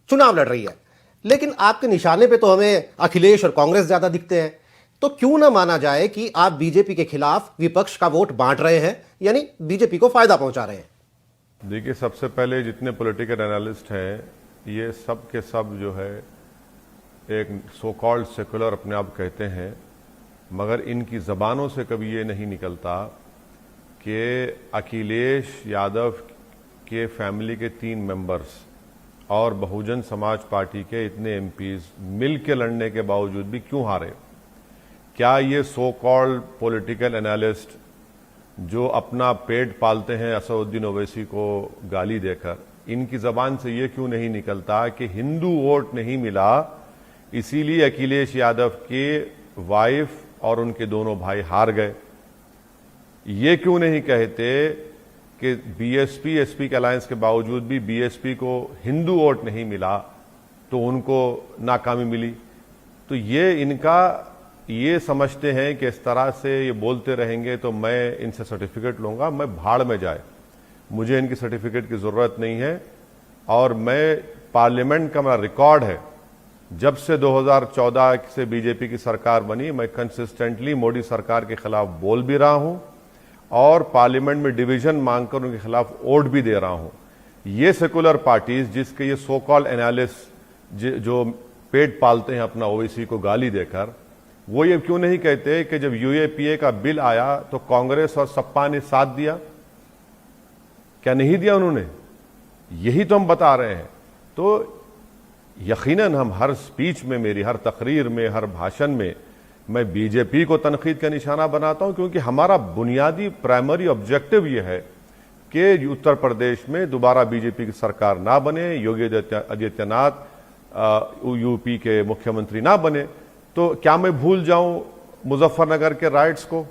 चुनाव लड़ रही है, लेकिन आपके निशाने पे तो हमें अखिलेश और कांग्रेस ज्यादा दिखते हैं। तो क्यों ना माना जाए कि आप बीजेपी के खिलाफ विपक्ष का वोट बांट रहे हैं, यानी बीजेपी को फायदा पहुंचा रहे हैं? देखिए, सबसे पहले जितने पॉलिटिकल एनालिस्ट हैं, ये सब के सब जो है एक सो कॉल्ड सेकुलर अपने आप कहते हैं, मगर इनकी जबानों से कभी ये नहीं निकलता कि अखिलेश यादव के फैमिली के 3 मेंबर्स और बहुजन समाज पार्टी के इतने एमपीज मिल के लड़ने के बावजूद भी क्यों हारे। क्या ये सो कॉल्ड पॉलिटिकल एनालिस्ट जो अपना पेट पालते हैं असदुद्दीन ओवैसी को गाली देकर, इनकी जबान से ये क्यों नहीं निकलता कि हिंदू वोट नहीं मिला, इसीलिए अखिलेश यादव के वाइफ और उनके दोनों भाई हार गए। ये क्यों नहीं कहते कि बीएसपी एसपी के अलायंस के बावजूद भी बीएसपी को हिंदू वोट नहीं मिला तो उनको नाकामी मिली। तो ये इनका ये समझते हैं कि इस तरह से ये बोलते रहेंगे तो मैं इनसे सर्टिफिकेट लूंगा, मैं भाड़ में जाए, मुझे इनकी सर्टिफिकेट की जरूरत नहीं है। और मैं पार्लियामेंट का मेरा रिकॉर्ड है, जब से 2014 से बीजेपी की सरकार बनी, मैं कंसिस्टेंटली मोदी सरकार के खिलाफ बोल भी रहा हूं और पार्लियामेंट में डिवीजन मांगकर उनके खिलाफ वोट भी दे रहा हूं। ये सेकुलर पार्टीज जिसके ये सो कॉल्ड एनालिस्ट जो पेट पालते हैं अपना ओवैसी को गाली देकर, वो ये क्यों नहीं कहते कि जब यूएपीए का बिल आया तो कांग्रेस और सपा ने साथ दिया? क्या नहीं दिया उन्होंने? यही तो हम बता रहे हैं। तो यकीनन हम हर स्पीच में, मेरी हर तकरीर में, हर भाषण में मैं बीजेपी को तनकीद का निशाना बनाता हूं, क्योंकि हमारा बुनियादी प्राइमरी ऑब्जेक्टिव यह है कि उत्तर प्रदेश में दोबारा बीजेपी की सरकार ना बने, योगी आदित्यनाथ यूपी के मुख्यमंत्री ना बने। तो क्या मैं भूल जाऊं मुजफ्फरनगर के राइट्स को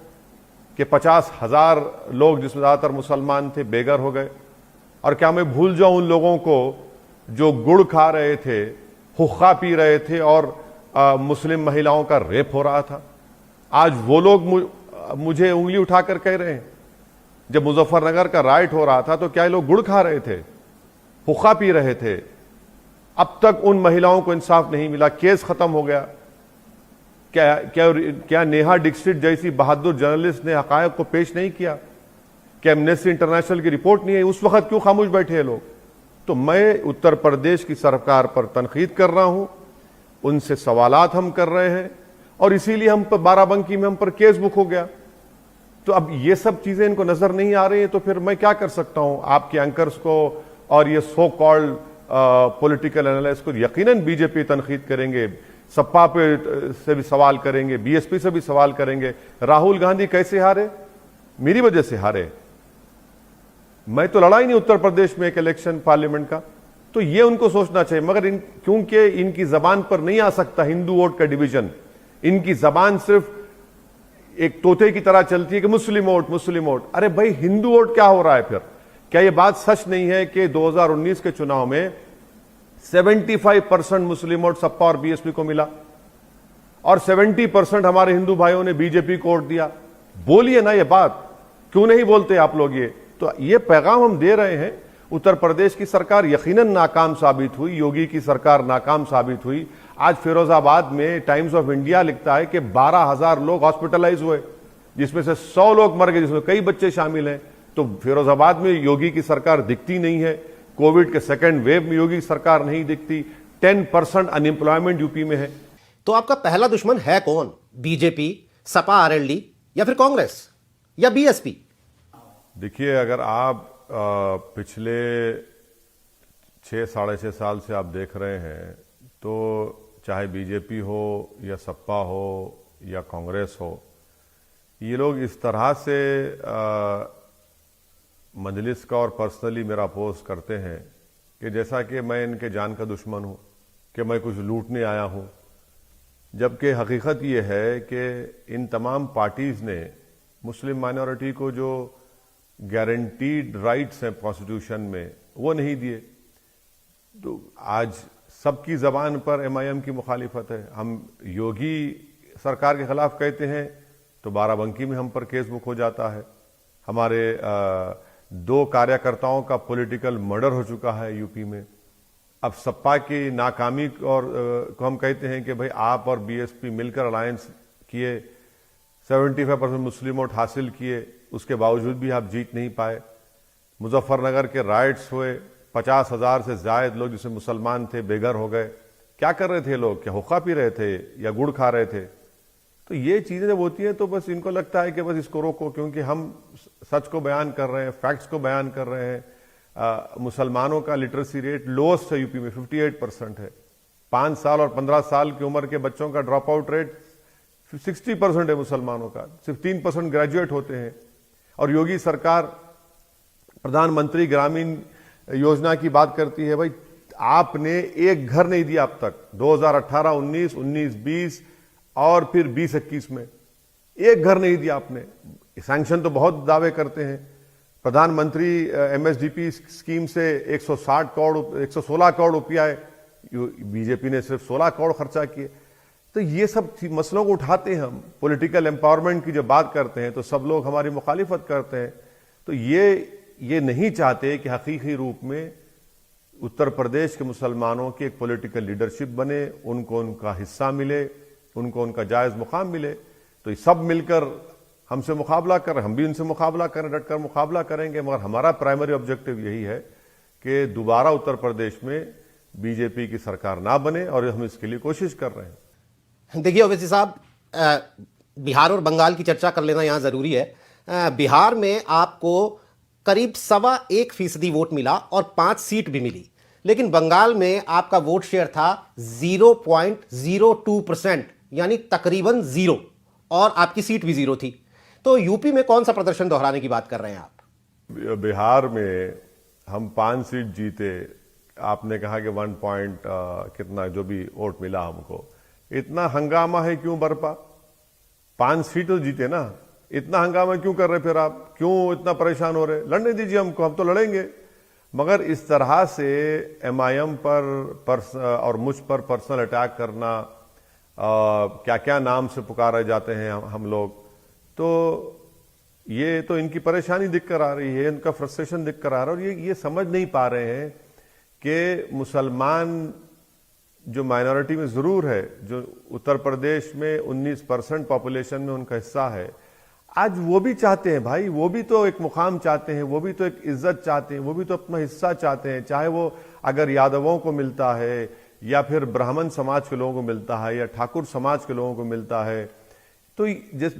कि 50,000 लोग, जिसमें ज्यादातर मुसलमान थे, बेघर हो गए? और क्या मैं भूल जाऊं उन लोगों को जो गुड़ खा रहे थे, हुक्का पी रहे थे और मुस्लिम महिलाओं का रेप हो रहा था? आज वो लोग मुझे उंगली उठाकर कह रहे हैं, जब मुजफ्फरनगर का राइट हो रहा था तो क्या ये लोग गुड़ खा रहे थे, हुक्का पी रहे थे? अब तक उन महिलाओं को इंसाफ नहीं मिला, केस खत्म हो गया। क्या क्या क्या नेहा डिक्सिट जैसी बहादुर जर्नलिस्ट ने हकायक को पेश नहीं किया? क्या एमनेस्टी इंटरनेशनल की रिपोर्ट नहीं है? उस वक्त क्यों खामोश बैठे हैं लोग? तो मैं उत्तर प्रदेश की सरकार पर तनकीद कर रहा हूं, उनसे सवालात हम कर रहे हैं, और इसीलिए हम पर बाराबंकी में हम पर केस बुक हो गया। तो अब ये सब चीजें इनको नजर नहीं आ रही है, तो फिर मैं क्या कर सकता हूं? आपके एंकर्स को और ये सो कॉल्ड पॉलिटिकल एनालिस्ट को यकीनन बीजेपी तनकीद करेंगे, सपा पे से भी सवाल करेंगे, बीएसपी से भी सवाल करेंगे। राहुल गांधी कैसे हारे? मेरी वजह से हारे। मैं तो लड़ा ही नहीं उत्तर प्रदेश में एक इलेक्शन पार्लियामेंट का। तो ये उनको सोचना चाहिए, मगर क्योंकि इनकी जबान पर नहीं आ सकता हिंदू वोट का डिवीजन, इनकी जबान सिर्फ एक तोते की तरह चलती है कि मुस्लिम वोट, मुस्लिम वोट। अरे भाई, हिंदू वोट क्या हो रहा है फिर? क्या यह बात सच नहीं है कि 2019 के चुनाव में 75% मुस्लिम वोट सपा और बीएसपी को मिला और 70% हमारे हिंदू भाइयों ने बीजेपी को वोट दिया? बोलिए ना ये बात, क्यों नहीं बोलते आप लोग? ये तो ये पैगाम हम दे रहे हैं। उत्तर प्रदेश की सरकार यकीनन नाकाम साबित हुई, योगी की सरकार नाकाम साबित हुई। आज फिरोजाबाद में टाइम्स ऑफ इंडिया लिखता है कि 12,000 लोग हॉस्पिटलाइज हुए, जिसमें से 100 लोग मर गए, जिसमें कई बच्चे शामिल हैं। तो फिरोजाबाद में योगी की सरकार दिखती नहीं है। कोविड के सेकेंड वेव में योगी की सरकार नहीं दिखती। 10% अनएम्प्लॉयमेंट यूपी में है। तो आपका पहला दुश्मन है कौन? बीजेपी, सपा आरएलडी, या फिर कांग्रेस, या बीएसपी? देखिए, अगर आप पिछले 6-6.5 साल से आप देख रहे हैं, तो चाहे बीजेपी हो या सपा हो या कांग्रेस हो, ये लोग इस तरह से मजलिस का और पर्सनली मेरा अपोज करते हैं कि जैसा कि मैं इनके जान का दुश्मन हूं, कि मैं कुछ लूटने आया हूं। जबकि हकीकत ये है कि इन तमाम पार्टीज ने मुस्लिम माइनॉरिटी को जो गारंटीड राइट्स हैं कॉन्स्टिट्यूशन में, वो नहीं दिए। तो आज सबकी जबान पर एमआईएम की मुखालिफत है। हम योगी सरकार के खिलाफ कहते हैं तो बाराबंकी में हम पर केस बुक हो जाता है। हमारे 2 कार्यकर्ताओं का पॉलिटिकल मर्डर हो चुका है यूपी में। अब सपा की नाकामी और को हम कहते हैं कि भाई आप और बीएसपी मिलकर अलायंस किए, 75% मुस्लिम वोट हासिल किए, उसके बावजूद भी आप जीत नहीं पाए। मुजफ्फरनगर के राइट्स हुए, 50,000 से ज्यादा लोग जिसमें मुसलमान थे बेघर हो गए। क्या कर रहे थे लोग? क्या हुक्का पी रहे थे या गुड़ खा रहे थे? तो ये चीजें जब होती हैं तो बस इनको लगता है कि बस इसको रोको, क्योंकि हम सच को बयान कर रहे हैं, फैक्ट्स को बयान कर रहे हैं। मुसलमानों का लिटरेसी रेट लोएस्ट है यूपी में, 58% है। 5 साल और 15 साल की उम्र के बच्चों का ड्रॉप आउट रेट 60% है मुसलमानों का। सिर्फ 3% ग्रेजुएट होते हैं। और योगी सरकार प्रधानमंत्री ग्रामीण योजना की बात करती है। भाई आपने एक घर नहीं दिया अब तक, 2018, 19, 19-20 और फिर 20-21 में एक घर नहीं दिया आपने। सैंक्शन तो बहुत दावे करते हैं। प्रधानमंत्री एमएसडीपी स्कीम से 116 करोड़ रुपया है, बीजेपी ने सिर्फ 16 करोड़ खर्चा किए। तो ये सब मसलों को उठाते हैं हम। पॉलिटिकल एम्पावरमेंट की जब बात करते हैं तो सब लोग हमारी मुखालिफत करते हैं। तो ये नहीं चाहते कि हकीकी रूप में उत्तर प्रदेश के मुसलमानों की एक पॉलिटिकल लीडरशिप बने, उनको उनका हिस्सा मिले, उनको उनका जायज मुकाम मिले। तो ये सब मिलकर हमसे मुकाबला कर, हम भी उनसे मुकाबला करें, डटकर मुकाबला करेंगे। मगर हमारा प्राइमरी ऑब्जेक्टिव यही है कि दोबारा उत्तर प्रदेश में बीजेपी की सरकार ना बने, और हम इसके लिए कोशिश कर रहे हैं। देखिए ओवैसी साहब, बिहार और बंगाल की चर्चा कर लेना यहां जरूरी है। बिहार में आपको करीब 1.25% वोट मिला और 5 सीट भी मिली, लेकिन बंगाल में आपका वोट शेयर था 0.02%, यानी तकरीबन 0, और आपकी सीट भी 0 थी। तो यूपी में कौन सा प्रदर्शन दोहराने की बात कर रहे हैं आप? बिहार में हम 5 सीट जीते। आपने कहा कि 1 पॉइंट कितना जो भी वोट मिला हमको, इतना हंगामा है क्यों बरपा? 5 सीट तो जीते ना, इतना हंगामा क्यों कर रहे? फिर आप क्यों इतना परेशान हो रहे? लड़ने दीजिए हमको, हम तो लड़ेंगे। मगर इस तरह से एमआईएम पर और मुझ पर पर्सनल अटैक करना, क्या क्या नाम से पुकारे जाते हैं हम लोग, तो ये तो इनकी परेशानी दिख कर आ रही है, इनका फ्रस्ट्रेशन दिख कर आ रहा है। और ये समझ नहीं पा रहे हैं कि मुसलमान जो माइनॉरिटी में जरूर है, जो उत्तर प्रदेश में 19% पॉपुलेशन में उनका हिस्सा है, आज वो भी चाहते हैं भाई, वो भी तो एक मुकाम चाहते हैं, वो भी तो एक इज्जत चाहते हैं, वो भी तो अपना हिस्सा चाहते हैं। चाहे वो अगर यादवों को मिलता है या फिर ब्राह्मण समाज के लोगों को मिलता है या ठाकुर समाज के लोगों को मिलता है, तो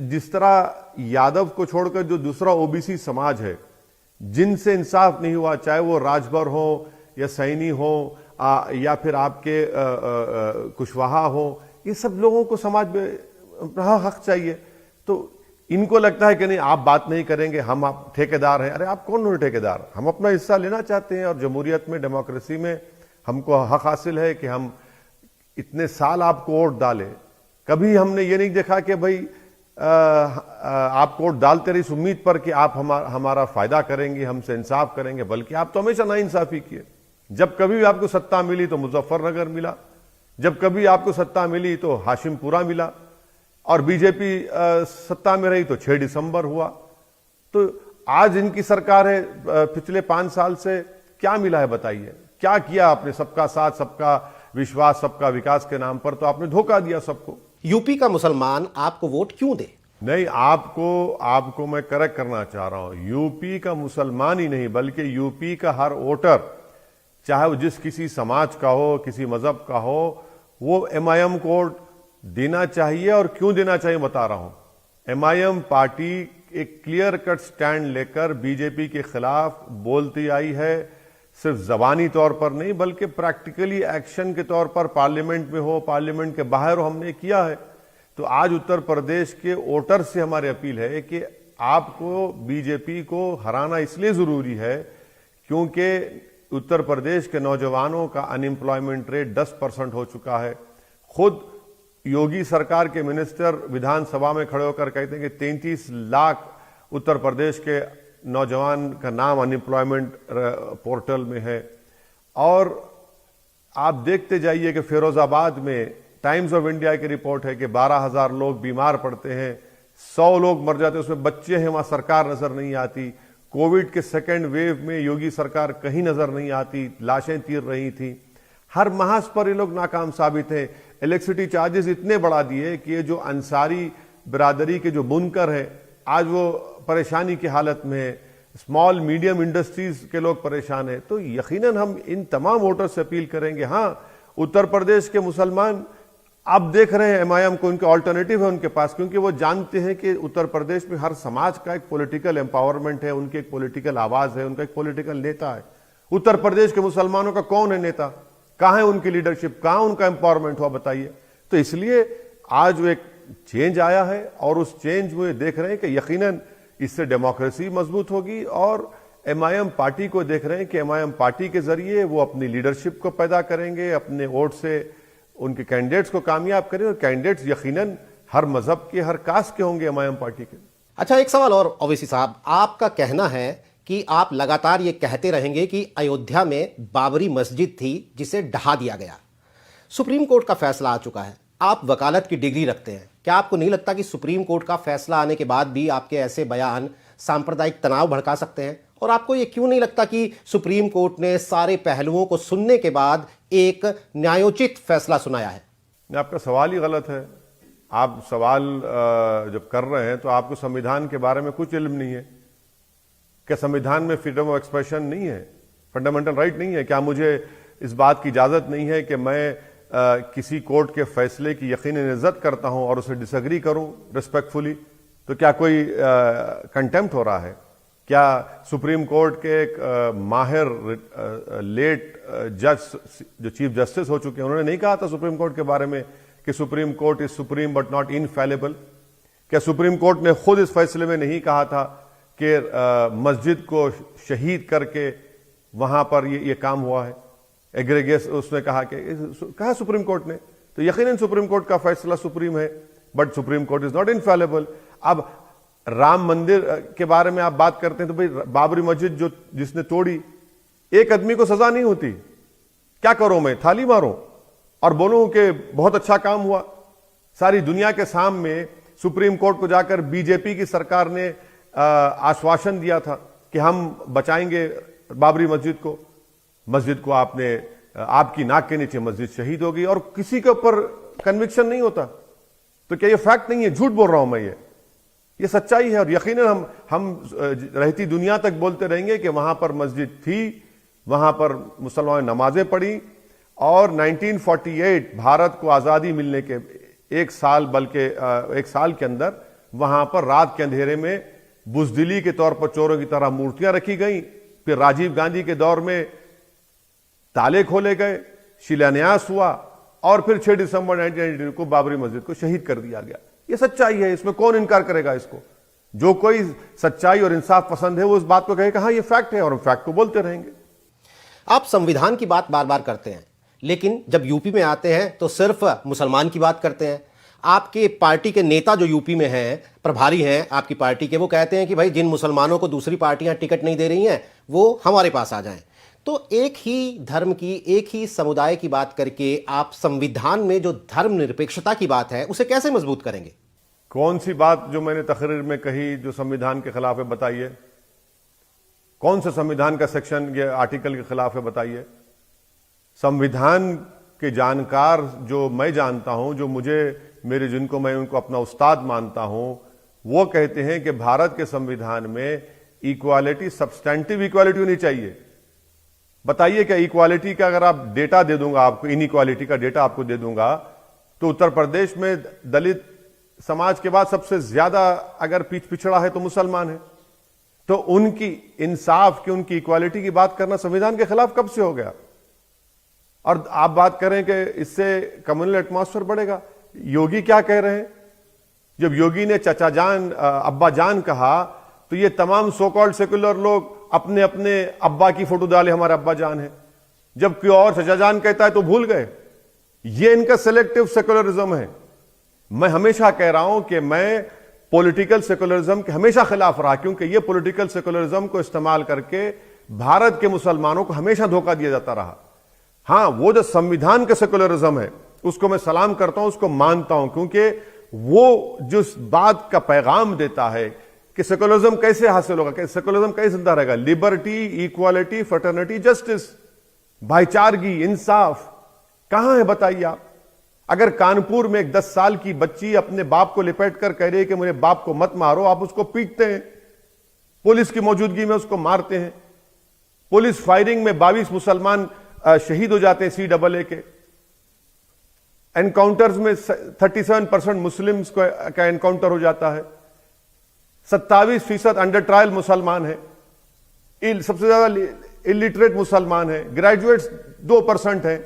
जिस तरह यादव को छोड़कर जो दूसरा ओबीसी समाज है जिनसे इंसाफ नहीं हुआ, चाहे वो राजभर हो या सैनी हो या फिर आपके कुशवाहा हो, ये सब लोगों को समाज में हक चाहिए। तो इनको लगता है कि नहीं, आप बात नहीं करेंगे, हम आप ठेकेदार हैं। अरे आप कौन हो ठेकेदार? हम अपना हिस्सा लेना चाहते हैं, और जमहूरियत में, डेमोक्रेसी में हमको हक हासिल है कि हम इतने साल आपको वोट डाले। कभी हमने ये नहीं देखा कि भाई आपको वोट डालते रही इस उम्मीद पर कि आप हमारा फायदा करेंगे, हमसे इंसाफ करेंगे, बल्कि आप तो हमेशा नाइंसाफी किए। जब कभी भी आपको सत्ता मिली तो मुजफ्फरनगर मिला, जब कभी आपको सत्ता मिली तो हाशिमपुरा मिला, और बीजेपी सत्ता में रही तो 6 दिसंबर हुआ। तो आज इनकी सरकार है, पिछले 5 साल से क्या मिला है बताइए? क्या किया आपने? सबका साथ, सबका विश्वास, सबका विकास के नाम पर तो आपने धोखा दिया सबको। यूपी का मुसलमान आपको वोट क्यों दे? नहीं, आपको मैं करेक्ट करना चाह रहा हूं। यूपी का मुसलमान ही नहीं, बल्कि यूपी का हर वोटर, चाहे वो जिस किसी समाज का हो, किसी मजहब का हो, वो एमआईएम को देना चाहिए। और क्यों देना चाहिए बता रहा हूं। एमआईएम पार्टी एक क्लियर कट स्टैंड लेकर बीजेपी के खिलाफ बोलती आई है, सिर्फ जबानी तौर पर नहीं बल्कि प्रैक्टिकली एक्शन के तौर पर, पार्लियामेंट में हो, पार्लियामेंट के बाहर हो, हमने किया है। तो आज उत्तर प्रदेश के वोटर से हमारी अपील है कि आपको बीजेपी को हराना इसलिए जरूरी है क्योंकि उत्तर प्रदेश के नौजवानों का अनएम्प्लॉयमेंट रेट 10% हो चुका है। खुद योगी सरकार के मिनिस्टर विधानसभा में खड़े होकर कहते हैं कि 33 लाख उत्तर प्रदेश के नौजवान का नाम अनएम्प्लॉयमेंट पोर्टल में है। और आप देखते जाइए कि फिरोजाबाद में टाइम्स ऑफ इंडिया की रिपोर्ट है कि 12,000 लोग बीमार पड़ते हैं, 100 लोग मर जाते हैं, उसमें बच्चे हैं, वहां सरकार नजर नहीं आती। कोविड के सेकेंड वेव में योगी सरकार कहीं नजर नहीं आती, लाशें तीर रही थी। हर महाज पर ये लोग नाकाम साबित हैं। इलेक्ट्रिसिटी चार्जेस इतने बढ़ा दिए कि ये जो अंसारी बिरादरी के जो बुनकर हैं आज वो परेशानी की हालत में है, स्मॉल मीडियम इंडस्ट्रीज के लोग परेशान हैं। तो यकीनन हम इन तमाम वोटर्स से अपील करेंगे। हाँ, उत्तर प्रदेश के मुसलमान आप देख रहे हैं एमआईएम को, उनके ऑल्टरनेटिव है उनके पास, क्योंकि वो जानते हैं कि उत्तर प्रदेश में हर समाज का एक पॉलिटिकल एम्पावरमेंट है, उनकी एक पॉलिटिकल आवाज है, उनका एक पॉलिटिकल नेता है। उत्तर प्रदेश के मुसलमानों का कौन है नेता? कहां है उनकी लीडरशिप? कहां उनका एम्पावरमेंट हुआ? बताइए। तो इसलिए आज वो एक चेंज आया है और उस चेंज में देख रहे हैं कि यकीनन इससे डेमोक्रेसी मजबूत होगी, और एमआईएम पार्टी को देख रहे हैं कि एमआईएम पार्टी के जरिए वो अपनी लीडरशिप को पैदा करेंगे, अपने वोट से उनके कैंडिडेट्स को कामयाब करें, और कैंडिडेट्स यकीनन हर मजहब के, हर कास्ट के होंगे एमआईएम पार्टी के। अच्छा, एक सवाल और ओवैसी साहब, आपका कहना है कि आप लगातार ये कहते रहेंगे कि अयोध्या में बाबरी मस्जिद थी जिसे ढहा दिया गया। सुप्रीम कोर्ट का फैसला आ चुका है, आप वकालत की डिग्री रखते हैं, क्या आपको नहीं लगता कि सुप्रीम कोर्ट का फैसला आने के बाद भी आपके ऐसे बयान सांप्रदायिक तनाव भड़का सकते हैं? और आपको ये क्यों नहीं लगता कि सुप्रीम कोर्ट ने सारे पहलुओं को सुनने के बाद एक न्यायोचित फैसला सुनाया है? आपका सवाल ही गलत है। आप सवाल जब कर रहे हैं तो आपको संविधान के बारे में कुछ इल्म नहीं है। क्या संविधान में फ्रीडम ऑफ एक्सप्रेशन नहीं है, फंडामेंटल राइट नहीं है? क्या मुझे इस बात की इजाजत नहीं है कि मैं किसी कोर्ट के फैसले की यकीनन इज्जत करता हूं और उसे डिसएग्री करूं रिस्पेक्टफुली? तो क्या कोई कंटेम्प्ट हो रहा है? क्या सुप्रीम कोर्ट के एक माहिर लेट जज जो चीफ जस्टिस हो चुके हैं, उन्होंने नहीं कहा था सुप्रीम कोर्ट के बारे में कि supreme court is supreme but not infallible? क्या सुप्रीम कोर्ट ने खुद इस फैसले में नहीं कहा था कि मस्जिद को शहीद करके वहां पर ये काम हुआ है? एग्रीगेस उसने कहा सुप्रीम कोर्ट ने। तो यकीनन सुप्रीम कोर्ट का फैसला सुप्रीम है, but supreme court is not infallible. अब राम मंदिर के बारे में आप बात करते हैं तो भाई बाबरी मस्जिद जो जिसने तोड़ी, एक आदमी को सजा नहीं होती। क्या करूं मैं? थाली मारूं और बोलूं कि बहुत अच्छा काम हुआ? सारी दुनिया के सामने सुप्रीम कोर्ट को जाकर बीजेपी की सरकार ने आश्वासन दिया था कि हम बचाएंगे बाबरी मस्जिद को। मस्जिद को आपकी नाक के नीचे मस्जिद शहीद हो गई और किसी के ऊपर कन्विक्शन नहीं होता। तो क्या ये फैक्ट नहीं है? झूठ बोल रहा हूं मैं? ये सच्चाई है। और यकीनन हम रहती दुनिया तक बोलते रहेंगे कि वहां पर मस्जिद थी, वहां पर मुसलमान नमाजें पढ़ी, और 1948 भारत को आजादी मिलने के एक साल के अंदर वहां पर रात के अंधेरे में बुजदिली के तौर पर चोरों की तरह मूर्तियां रखी गई। फिर राजीव गांधी के दौर में ताले खोले गए, शिलान्यास हुआ, और फिर 6 दिसंबर 1992 को बाबरी मस्जिद को शहीद कर दिया गया। ये सच्चाई है, इसमें कौन इनकार करेगा इसको? जो कोई सच्चाई और इंसाफ पसंद है वो इस बात को कहेगा हाँ ये फैक्ट है, और हम फैक्ट को बोलते रहेंगे। आप संविधान की बात बार बार करते हैं, लेकिन जब यूपी में आते हैं तो सिर्फ मुसलमान की बात करते हैं। आपके पार्टी के नेता जो यूपी में हैं, प्रभारी हैं आपकी पार्टी के, वो कहते हैं कि भाई जिन मुसलमानों को दूसरी पार्टियां टिकट नहीं दे रही हैं वो हमारे पास आ जाएं। तो एक ही धर्म की, एक ही समुदाय की बात करके आप संविधान में जो धर्मनिरपेक्षता की बात है उसे कैसे मजबूत करेंगे? कौन सी बात जो मैंने तकरीर में कही जो संविधान के खिलाफ है बताइए? कौन सा संविधान का सेक्शन या आर्टिकल के खिलाफ है बताइए? संविधान के जानकार जो मैं जानता हूं, जो जिनको मैं उनको अपना उस्ताद मानता हूं, वो कहते हैं कि भारत के संविधान में इक्वालिटी, सब्सटेंटिव इक्वालिटी होनी चाहिए। बताइए क्या इक्वालिटी का अगर आप डेटा दे दूंगा आपको, इनइक्वालिटी का डेटा आपको दे दूंगा, तो उत्तर प्रदेश में दलित समाज के बाद सबसे ज्यादा अगर पिछड़ा है तो मुसलमान है। तो उनकी इंसाफ की, उनकी इक्वालिटी की बात करना संविधान के खिलाफ कब से हो गया? और आप बात करें कि इससे कम्युनल एटमॉस्फेयर बढ़ेगा। योगी क्या कह रहे हैं? जब योगी ने चचा जान, अब्बा जान कहा, तो ये तमाम सो कॉल्ड सेकुलर लोग अपने अपने अब्बा की फोटो डाले, हमारे अब्बा जान है। जब कोई और चचा जान कहता है तो भूल गए। ये इनका सिलेक्टिव सेकुलरिज्म है। मैं हमेशा कह रहा हूं कि मैं पॉलिटिकल सेकुलरिज्म के हमेशा खिलाफ रहा, क्योंकि ये पॉलिटिकल सेकुलरिज्म को इस्तेमाल करके भारत के मुसलमानों को हमेशा धोखा दिया जाता रहा। हां, वो जो संविधान का सेकुलरिज्म है उसको मैं सलाम करता हूं, उसको मानता हूं, क्योंकि वो जिस बात का पैगाम देता है कि सेकुलरिज्म कैसे हासिल होगा, सेकुलरिज्म कैसे जिंदा रहेगा, लिबर्टी, इक्वालिटी, फ्रेटर्निटी, जस्टिस, भाईचारगी, इंसाफ, कहां है बताइए आप। अगर कानपुर में एक 10 साल की बच्ची अपने बाप को लिपेट कर कह रही है कि मेरे बाप को मत मारो, आप उसको पीटते हैं, पुलिस की मौजूदगी में उसको मारते हैं। पुलिस फायरिंग में 22 मुसलमान शहीद हो जाते हैं CAA के। एनकाउंटर्स में 37% मुस्लिम्स का एनकाउंटर हो जाता है। 27% अंडर ट्रायल मुसलमान है। सबसे ज्यादा इलिटरेट मुसलमान है। ग्रेजुएट्स 2% है।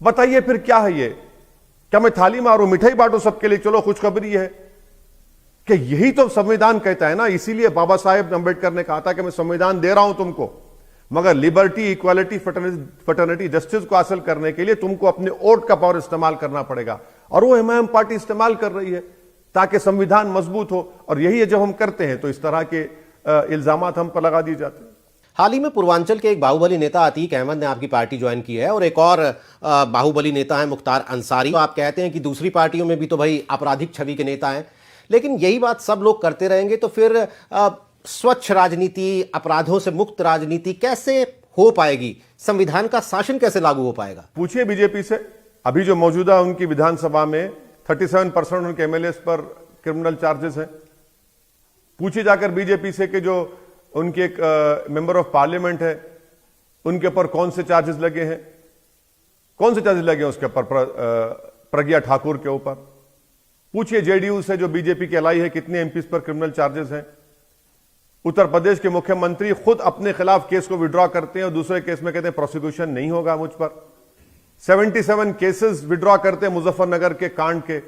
बताइए फिर क्या है ये? क्या मैं थाली मारूं, मिठाई बांटूं सबके लिए, चलो खुशखबरी है? कि यही तो संविधान कहता है ना। इसीलिए बाबा साहेब अम्बेडकर ने कहा था कि मैं संविधान दे रहा हूं तुमको, मगर लिबर्टी, इक्वालिटी, फ्रेटर्निटी, जस्टिस को हासिल करने के लिए तुमको अपने वोट का पावर इस्तेमाल करना पड़ेगा। और वो MIM पार्टी इस्तेमाल कर रही है ताकि संविधान मजबूत हो। और यही है जब हम करते हैं तो इस तरह के इल्जामात हम पर लगा दिए जाते हैं। हाल ही में पूर्वांचल के एक बाहुबली नेता अतीक अहमद ने आपकी पार्टी ज्वाइन की है, और एक और बाहुबली नेता है मुख्तार अंसारी। तो आप कहते हैं कि दूसरी पार्टियों में भी तो भाई आपराधिक छवि के नेता हैं, लेकिन यही बात सब लोग करते रहेंगे तो फिर स्वच्छ राजनीति, अपराधों से मुक्त राजनीति कैसे हो पाएगी? संविधान का शासन कैसे लागू हो पाएगा? पूछिए बीजेपी से। अभी जो मौजूदा उनकी विधानसभा में 37% उनके MLAs पर क्रिमिनल चार्जेस हैं। पूछिए जाकर बीजेपी से कि जो उनके एक मेंबर ऑफ पार्लियामेंट है उनके ऊपर कौन से चार्जेस लगे हैं, कौन से चार्जेस लगे हैं उसके ऊपर, प्रज्ञा ठाकुर के ऊपर। पूछिए JDU से जो बीजेपी की अलाई है कितने MPs पर क्रिमिनल चार्जेस हैं। उत्तर प्रदेश के मुख्यमंत्री खुद अपने खिलाफ केस को विड्रॉ करते हैं और दूसरे केस में कहते हैं प्रोसिक्यूशन नहीं होगा मुझ पर। 77 केसेस विड्रॉ करते हैं मुजफ्फरनगर के कांड के।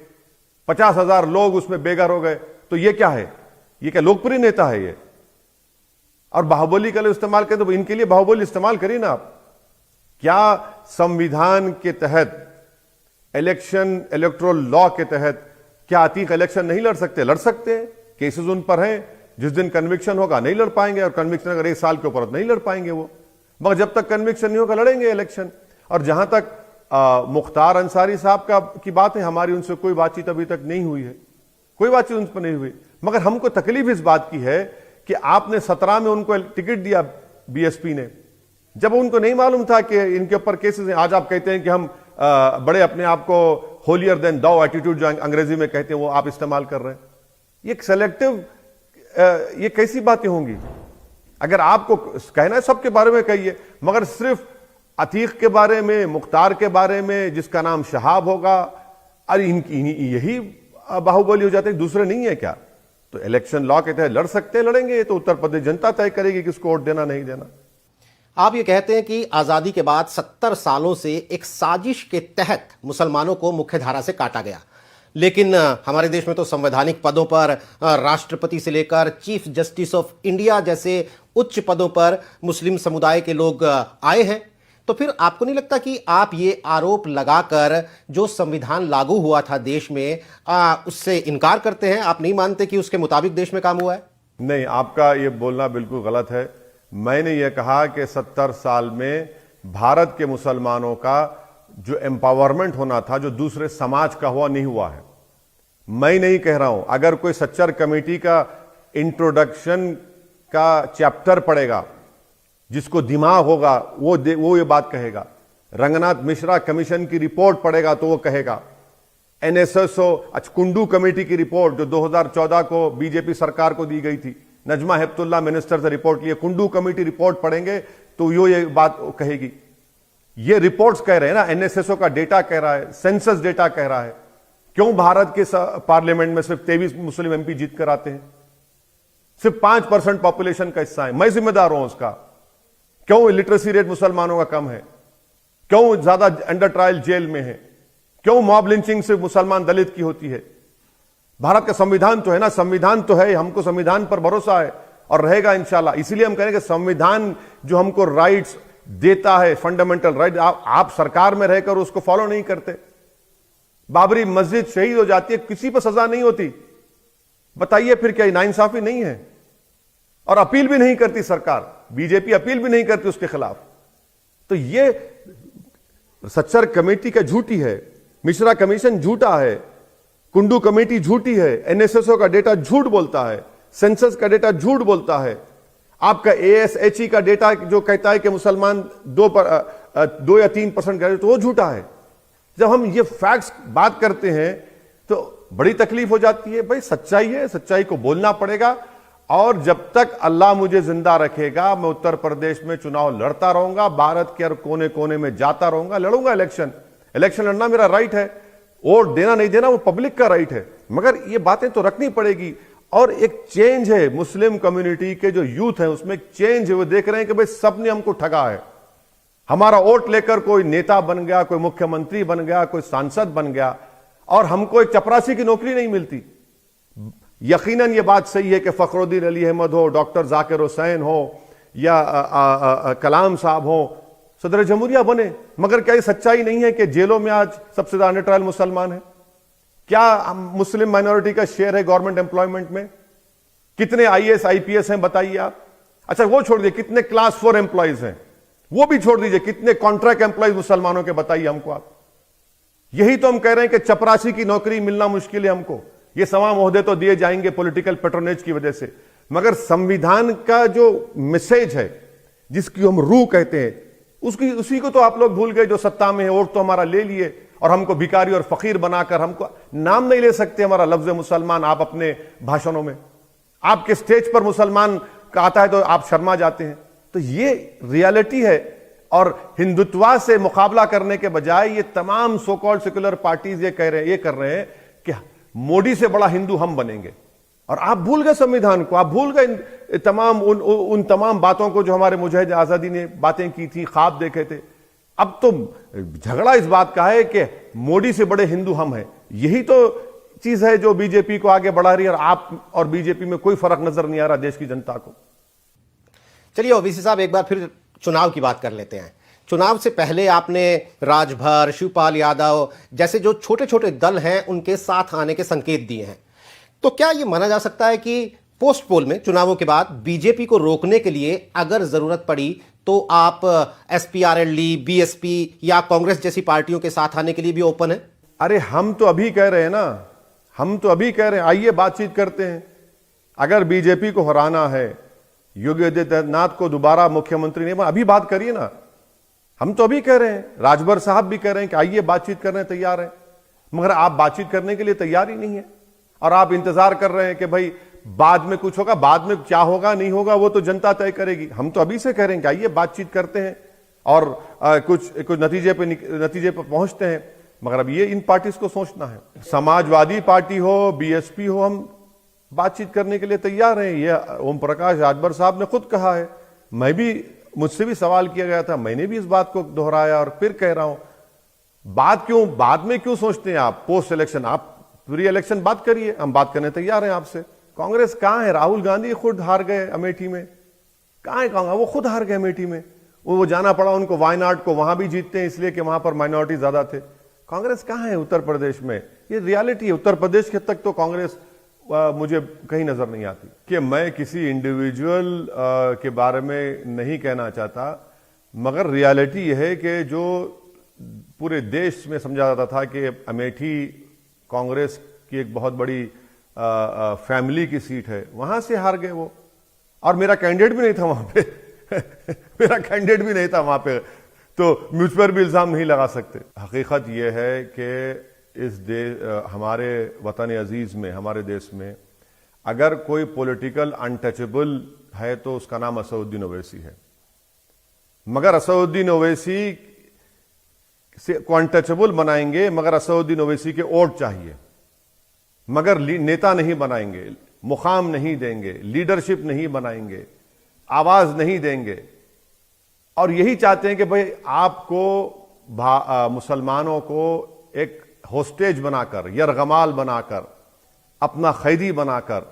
50,000 लोग उसमें बेघर हो गए। तो ये क्या है? ये क्या लोकप्रिय नेता है ये? और बाहुबली का इस्तेमाल करें तो इनके लिए बाहुबली इस्तेमाल करिए ना आप। क्या संविधान के तहत, इलेक्टोरल लॉ के तहत क्या अतीक इलेक्शन नहीं लड़ सकते? लड़ सकते हैं। केसेस उन पर हैं। जिस दिन कन्विक्शन होगा नहीं लड़ पाएंगे, और कन्विक्शन अगर 1 साल के ऊपर नहीं लड़ पाएंगे वो, मगर जब तक कन्विक्शन नहीं होगा लड़ेंगे इलेक्शन। और जहां तक मुख्तार अंसारी साहब की बात है, हमारी उनसे कोई बातचीत अभी तक नहीं हुई है, कोई बातचीत उन पर नहीं हुई। मगर हमको तकलीफ इस बात की है कि आपने 17 में उनको टिकट दिया BSP ने, जब उनको नहीं मालूम था कि इनके ऊपर केसेस हैं। आज आप कहते हैं कि हम बड़े अपने आप को होलियर देन दाउ एटीट्यूड जो अंग्रेजी में कहते हैं वो आप इस्तेमाल कर रहे हैं। ये सेलेक्टिव, ये कैसी बातें होंगी? अगर आपको कहना है सबके बारे में कहिए, मगर सिर्फ अतीक के बारे में, मुख्तार के बारे में जिसका नाम शहाब होगा, अरे यही बाहुबली हो जाते हैं, दूसरे नहीं है क्या? तो इलेक्शन लॉ के तहत लड़ सकते हैं, लड़ेंगे। तो उत्तर प्रदेश जनता तय करेगी किसको वोट देना नहीं देना। आप ये कहते हैं कि आजादी के बाद 70 सालों से एक साजिश के तहत मुसलमानों को मुख्यधारा से काटा गया, लेकिन हमारे देश में तो संवैधानिक पदों पर राष्ट्रपति से लेकर चीफ जस्टिस ऑफ इंडिया जैसे उच्च पदों पर मुस्लिम समुदाय के लोग आए हैं। तो फिर आपको नहीं लगता कि आप ये आरोप लगाकर जो संविधान लागू हुआ था देश में उससे इनकार करते हैं? आप नहीं मानते कि उसके मुताबिक देश में काम हुआ है? नहीं, आपका ये बोलना बिल्कुल गलत है। मैंने ये कहा कि 70 साल में भारत के मुसलमानों का जो एम्पावरमेंट होना था, जो दूसरे समाज का हुआ, नहीं हुआ है। मैं नहीं कह रहा हूं। अगर कोई सच्चर कमेटी का इंट्रोडक्शन का चैप्टर पढ़ेगा, जिसको दिमाग होगा वो ये बात कहेगा। रंगनाथ मिश्रा कमीशन की रिपोर्ट पढ़ेगा तो वो कहेगा। NSSO कुंडू कमेटी की रिपोर्ट जो 2014 को बीजेपी सरकार को दी गई थी, नजमा हेपतुल्ला मिनिस्टर से रिपोर्ट लिए, कुंडू कमेटी रिपोर्ट पढ़ेंगे तो ये बात कहेगी। ये रिपोर्ट्स कह रहे हैं ना, NSSO का डेटा कह रहा है, सेंसस डेटा कह रहा है। क्यों भारत के पार्लियामेंट में सिर्फ 23 मुस्लिम MP जीत कर आते हैं? सिर्फ 5% पॉपुलेशन का हिस्सा है। मैं जिम्मेदार हूं उसका। क्यों लिटरेसी रेट मुसलमानों का कम है? क्यों ज्यादा अंडर ट्रायल जेल में है? क्यों मॉब लिंचिंग से मुसलमान दलित की होती है? भारत का संविधान तो है ना, संविधान तो है। हमको संविधान पर भरोसा है और रहेगा इंशाल्लाह। इसीलिए हम कहेंगे संविधान जो हमको राइट्स देता है, फंडामेंटल राइट, आप सरकार में रहकर उसको फॉलो नहीं करते। बाबरी मस्जिद शहीद हो जाती है, किसी पर सजा नहीं होती। बताइए फिर क्या नाइंसाफी नहीं है? और अपील भी नहीं करती सरकार, बीजेपी अपील भी नहीं करती उसके खिलाफ। तो ये सच्चर कमेटी का झूठी है, मिश्रा कमीशन झूठा है, कुंडू कमेटी झूठी है, NSSO का डेटा झूठ बोलता है, सेंसस का डेटा झूठ बोलता है। आपका ASHE का डेटा जो कहता है कि मुसलमान 2 या 3% गए, तो वो झूठा है। जब हम ये फैक्ट्स बात करते हैं तो बड़ी तकलीफ हो जाती है। भाई सच्चाई है, सच्चाई को बोलना पड़ेगा। और जब तक अल्लाह मुझे जिंदा रखेगा मैं उत्तर प्रदेश में चुनाव लड़ता रहूंगा, भारत के हर कोने कोने में जाता रहूंगा, लड़ूंगा इलेक्शन। इलेक्शन लड़ना मेरा राइट है, वोट देना नहीं देना वो पब्लिक का राइट है, मगर ये बातें तो रखनी पड़ेगी। और एक चेंज है मुस्लिम कम्युनिटी के जो यूथ है उसमें एक चेंज है। वो देख रहे हैं कि भाई सबने हमको ठगा है, हमारा वोट लेकर कोई नेता बन गया, कोई मुख्यमंत्री बन गया, कोई सांसद बन गया और हमको एक चपरासी की नौकरी नहीं मिलती। यकीनन ये बात सही है कि फखरुद्दीन अली अहमद हो, डॉक्टर जाकिर हुसैन हो या कलाम साहब हो, सदर जमहूरिया बने, मगर क्या ये सच्चाई नहीं है कि जेलों में आज सबसे ज्यादा ट्रायल मुसलमान है? क्या मुस्लिम माइनॉरिटी का शेयर है गवर्नमेंट एम्प्लॉयमेंट में? कितने आईएएस आईपीएस हैं बताइए आप। अच्छा वो छोड़ दीजिए, कितने क्लास 4 एम्प्लॉयज हैं वो भी छोड़ दीजिए, कितने कॉन्ट्रैक्ट एम्प्लॉयज मुसलमानों के बताइए हमको आप। यही तो हम कह रहे हैं कि चपरासी की नौकरी मिलना मुश्किल है हमको। ये तमाम ओहदे तो दिए जाएंगे पॉलिटिकल पेट्रोनेज की वजह से, मगर संविधान का जो मैसेज है जिसकी हम रूह कहते हैं उसी को तो आप लोग भूल गए। जो सत्ता में है वोट तो हमारा ले लिए और हमको भिखारी और फकीर बनाकर हमको नाम नहीं ले सकते हमारा लफ्ज मुसलमान आप अपने भाषणों में। आपके स्टेज पर मुसलमान का आता है तो आप शर्मा जाते हैं। तो ये रियलिटी है। और हिंदुत्वा से मुकाबला करने के बजाय ये तमाम सो कॉल्ड सेक्युलर पार्टीज ये कर रहे हैं कि मोदी से बड़ा हिंदू हम बनेंगे। और आप भूल गए संविधान को, आप भूल गए तमाम उन तमाम बातों को जो हमारे मुजाहिद आजादी ने बातें की थी, ख्वाब देखे थे। अब तो झगड़ा इस बात का है कि मोदी से बड़े हिंदू हम हैं। यही तो चीज है जो बीजेपी को आगे बढ़ा रही है। और आप और बीजेपी में कोई फर्क नजर नहीं आ रहा देश की जनता को। चलिए ओवैसी साहब, एक बार फिर चुनाव की बात कर लेते हैं। चुनाव से पहले आपने राजभर, शिवपाल यादव जैसे जो छोटे छोटे दल हैं उनके साथ आने के संकेत दिए हैं। तो क्या यह माना जा सकता है कि पोस्ट पोल में चुनावों के बाद बीजेपी को रोकने के लिए अगर जरूरत पड़ी तो आप एसपीआरएलडी, बीएसपी या कांग्रेस जैसी पार्टियों के साथ आने के लिए भी ओपन है? अरे हम तो अभी कह रहे हैं ना, हम तो अभी कह रहे हैं आइए बातचीत करते हैं। अगर बीजेपी को हराना है, योगी आदित्यनाथ को दोबारा मुख्यमंत्री नहीं बना, अभी बात करिए ना। हम तो अभी कह रहे हैं, राजभर साहब भी कह रहे हैं कि आइए बातचीत करने तैयार हैं, मगर आप बातचीत करने के लिए तैयार ही नहीं है। और आप इंतजार कर रहे हैं कि भाई बाद में कुछ होगा, बाद में क्या होगा नहीं होगा वो तो जनता तय करेगी। हम तो अभी से कह रहे हैं कि आइए बातचीत करते हैं और कुछ नतीजे पे पहुंचते हैं। मगर अब ये इन पार्टीज को सोचना है। समाजवादी पार्टी हो, बीएसपी हो, हम बातचीत करने के लिए तैयार हैं। ये ओम प्रकाश राजभर साहब ने खुद कहा है। मुझसे भी सवाल किया गया था, मैंने भी इस बात को दोहराया और फिर कह रहा हूं। बाद में क्यों सोचते हैं आप? पोस्ट इलेक्शन आप प्री इलेक्शन बात करिए, हम बात करने तैयार हैं आपसे। कांग्रेस कहां है? राहुल गांधी खुद हार गए अमेठी में। कहां है कांग्रेस? वो खुद हार गए अमेठी में। वो जाना पड़ा उनको वायनाड को, वहां भी जीतते हैं इसलिए कि वहां पर माइनॉरिटी ज्यादा थे। कांग्रेस कहां है उत्तर प्रदेश में? ये रियलिटी है। उत्तर प्रदेश के तक तो कांग्रेस मुझे कहीं नजर नहीं आती। कि मैं किसी इंडिविजुअल के बारे में नहीं कहना चाहता, मगर रियलिटी यह है कि जो पूरे देश में समझा जाता था कि अमेठी कांग्रेस की एक बहुत बड़ी फैमिली की सीट है, वहां से हार गए वो। और मेरा कैंडिडेट भी नहीं था वहां पे मेरा कैंडिडेट भी नहीं था वहां पे, तो मुझ पर भी इल्जाम नहीं लगा सकते। हकीकत यह है कि इस देश, हमारे वतन अजीज में, हमारे देश में अगर कोई पॉलिटिकल अनटचेबल है तो उसका नाम असदुद्दीन ओवैसी है। मगर असदुद्दीन ओवैसी को अनटचेबल बनाएंगे, मगर असदुद्दीन ओवैसी के वोट चाहिए, मगर नेता नहीं बनाएंगे, मुकाम नहीं देंगे, लीडरशिप नहीं बनाएंगे, आवाज नहीं देंगे। और यही चाहते हैं कि भाई आपको मुसलमानों को एक होस्टेज बनाकर, यरगमाल बनाकर, अपना कैदी बनाकर,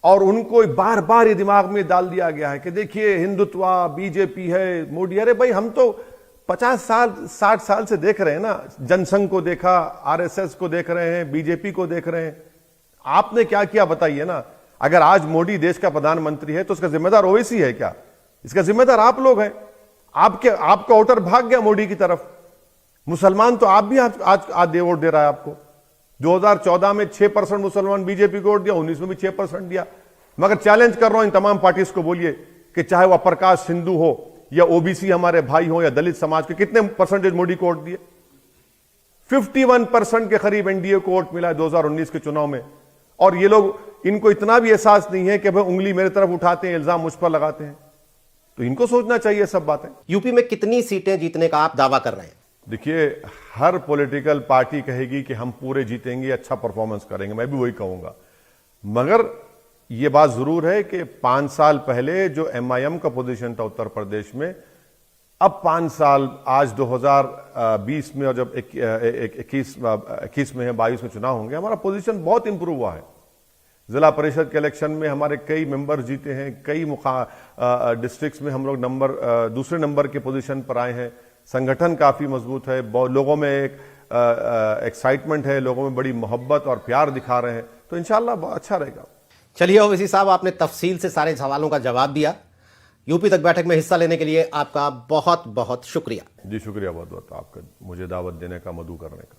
और उनको बार बार ये दिमाग में डाल दिया गया है कि देखिए हिंदुत्वा, बीजेपी है, मोदी। अरे भाई हम तो 50 साल 60 साल से देख रहे हैं ना, जनसंघ को देखा, आरएसएस को देख रहे हैं, बीजेपी को देख रहे हैं। आपने क्या किया बताइए ना। अगर आज मोदी देश का प्रधानमंत्री है तो उसका जिम्मेदार ओवैसी है क्या? इसका जिम्मेदार आप लोग हैं। आपका वोटर भाग गया मोदी की तरफ। मुसलमान तो आप भी आज वोट दे रहा है आपको। 2014 में 6% मुसलमान बीजेपी को वोट दिया, 19 में भी 6% दिया। मगर चैलेंज कर रहा हूं इन तमाम पार्टीज को, बोलिए कि चाहे वो अपर कास्ट हिंदू हो या ओबीसी हमारे भाई हो या दलित समाज के, कितने परसेंटेज मोदी को वोट दिए? 51% के करीब एनडीए को वोट मिला है 2019 के चुनाव में। और ये लोग, इनको इतना भी एहसास नहीं है कि भाई उंगली मेरी तरफ उठाते हैं, इल्जाम मुझ पर लगाते हैं। तो इनको सोचना चाहिए सब बातें। यूपी में कितनी सीटें जीतने का आप दावा कर रहे हैं? देखिए, हर पॉलिटिकल पार्टी कहेगी कि हम पूरे जीतेंगे, अच्छा परफॉर्मेंस करेंगे, मैं भी वही कहूंगा। मगर यह बात जरूर है कि 5 साल पहले जो एमआईएम का पोजीशन था उत्तर प्रदेश में, अब 5 साल, आज 2020 में और जब 21 में है, 22 में चुनाव होंगे, हमारा पोजीशन बहुत इंप्रूव हुआ है। जिला परिषद के इलेक्शन में हमारे कई मेंबर जीते हैं, कई डिस्ट्रिक्ट्स में हम लोग दूसरे नंबर के पोजीशन पर आए हैं। संगठन काफी मजबूत है, लोगों में एक एक्साइटमेंट है, लोगों में बड़ी मोहब्बत और प्यार दिखा रहे हैं। तो इंशाल्लाह बहुत अच्छा रहेगा। चलिए ओवैसी साहब, आपने तफसील से सारे सवालों का जवाब दिया। यूपी तक बैठक में हिस्सा लेने के लिए आपका बहुत बहुत शुक्रिया। जी शुक्रिया बहुत बहुत आपका, मुझे दावत देने का, मधु करने का।